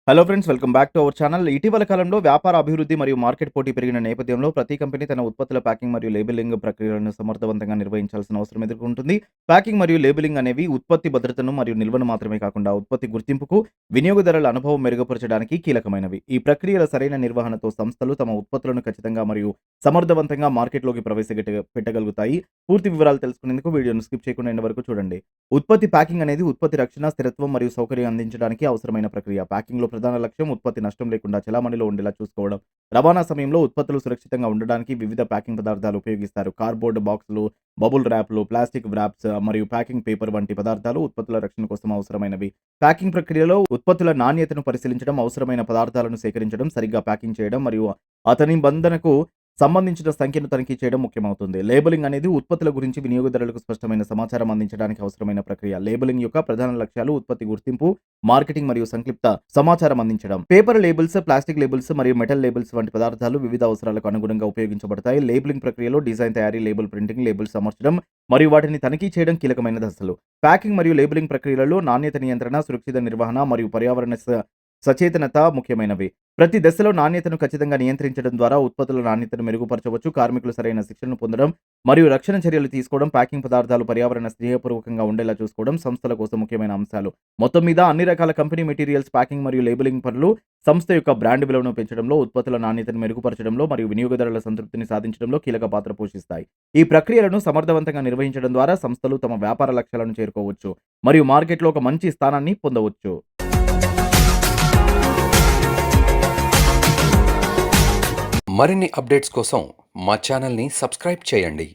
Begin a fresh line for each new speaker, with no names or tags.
Hello friends, welcome back to our channel. ఇటీవల కాలంలో వ్యాపార అభివృద్ధి మరియు మార్కెట్ పోటీ పెరిగిన నేపథ్యంలో ప్రతి కంపెనీ తన ఉత్పత్తుల ప్యాకింగ్ మరియు లేబులింగ్ ప్రక్రియలను సమర్థవంతంగా నిర్వహించాల్సిన అవసరం ఎదుర్కొంటుంది. ప్యాకింగ్ మరియు లేబులింగ్ అనేవి ఉత్పత్తి భద్రతను మరియు నిల్వను మాత్రమే కాకుండా ఉత్పత్తి గుర్తింపుకు, వినియోగదారుల అనుభవం మెరుగుపరచడానికి కీలకమైనవి. ఈ ప్రక్రియల సరైన నిర్వహణతో సంస్థలు తమ ఉత్పత్తులను ఖచ్చితంగా మరియు సమర్థవంతంగా మార్కెట్లోకి పెట్టగలుగుతాయి. పూర్తి వివరాలు తెలుసుకునేందుకు వీడియోను స్కిప్ చేయకుండా ఎండ్ వరకు చూడండి. ఉత్పత్తి ప్యాకింగ్ అనేది ఉత్పత్తి రక్షణ, స్థిరత్వం మరియు సౌకర్యం అందించడానికి అవసరమైన ప్రక్రియ. ప్యాకింగ్‌లో ప్రధాన లక్ష్యం ఉత్పత్తి నష్టం లేకుండా చలామణిలో ఉండేలా చూసుకోవడం. రవాణా సమయంలో ఉత్పత్తులు సురక్షితంగా ఉండడానికి వివిధ ప్యాకింగ్ పదార్థాలు ఉపయోగిస్తారు. కార్డ్‌బోర్డ్ బాక్సులు, బబుల్ ర్యాప్‌లు, ప్లాస్టిక్ వ్రాప్స్ మరియు ప్యాకింగ్ పేపర్ వంటి పదార్థాలు ఉత్పత్తుల రక్షణ కోసం అవసరమైనవి. ప్యాకింగ్ ప్రక్రియలో ఉత్పత్తుల నాణ్యతను పరిశీలించడం, అవసరమైన పదార్థాలను సేకరించడం, సరిగ్గా ప్యాకింగ్ చేయడం మరియు అతని బంధనకు సంబంధించిన సంఖ్యను తనిఖీ చేయడం ముఖ్యమవుతుంది. లేబులింగ్ అనేది ఉత్పత్తుల గురించి వినియోగదారులకు స్పష్టమైన సమాచారం అందించడానికి అవసరమైన ప్రక్రియ. లేబులింగ్ యొక్క ప్రధాన లక్ష్యాలు ఉత్పత్తి గుర్తింపు, మార్కెటింగ్ మరియు సంక్షిప్త సమాచారం అందించడం. పేపర్ లేబుల్స్, ప్లాస్టిక్ లేబుల్స్ మరియు మెటల్ లేబుల్స్ వంటి పదార్థాలు వివిధ అవసరాలకు అనుగుణంగా ఉపయోగించబడతాయి. లేబులింగ్ ప్రక్రియలో డిజైన్ తయారీ, లేబుల్ ప్రింటింగ్, లేబుల్స్ అమర్చడం మరియు వాటిని తనిఖీ చేయడం కీలకమైన దశలు. ప్యాకింగ్ మరియు లేబులింగ్ ప్రక్రియలలో నాణ్యత నియంత్రణ, సురక్షిత నిర్వహణ మరియు పర్యావరణ సచేతనత ముఖ్యమైనవి. ప్రతి దశలో నాణ్యతను ఖచ్చితంగా నియంత్రించడం ద్వారా ఉత్పత్తుల నాణ్యతను మెరుగుపరచవచ్చు. కార్మికులు సరైన శిక్షణను పొందడం మరియు రక్షణ చర్యలు తీసుకోవడం, ప్యాకింగ్ పదార్థాలు పర్యావరణ స్నేహపూర్వకంగా ఉండేలా చూసుకోవడం సంస్థల కోసం ముఖ్యమైన అంశాలు. మొత్తం మీద అన్ని రకాల కంపెనీ మెటీరియల్స్ ప్యాకింగ్ మరియు లేబులింగ్ పనులు సంస్థ యొక్క బ్రాండ్ విలువను పెంచడంలో, ఉత్పత్తుల నాణ్యతను మెరుగుపరచడంలో మరియు వినియోగదారుల సంతృప్తిని సాధించడంలో కీలక పాత్ర పోషిస్తాయి. ఈ ప్రక్రియలను సమర్థవంతంగా నిర్వహించడం ద్వారా సంస్థలు తమ వ్యాపార లక్ష్యాలను చేరుకోవచ్చు మరియు మార్కెట్‌లో ఒక మంచి స్థానాన్ని పొందవచ్చు.
మరిన్ని అప్డేట్స్ కోసం మా ఛానల్ని సబ్స్క్రైబ్ చేయండి.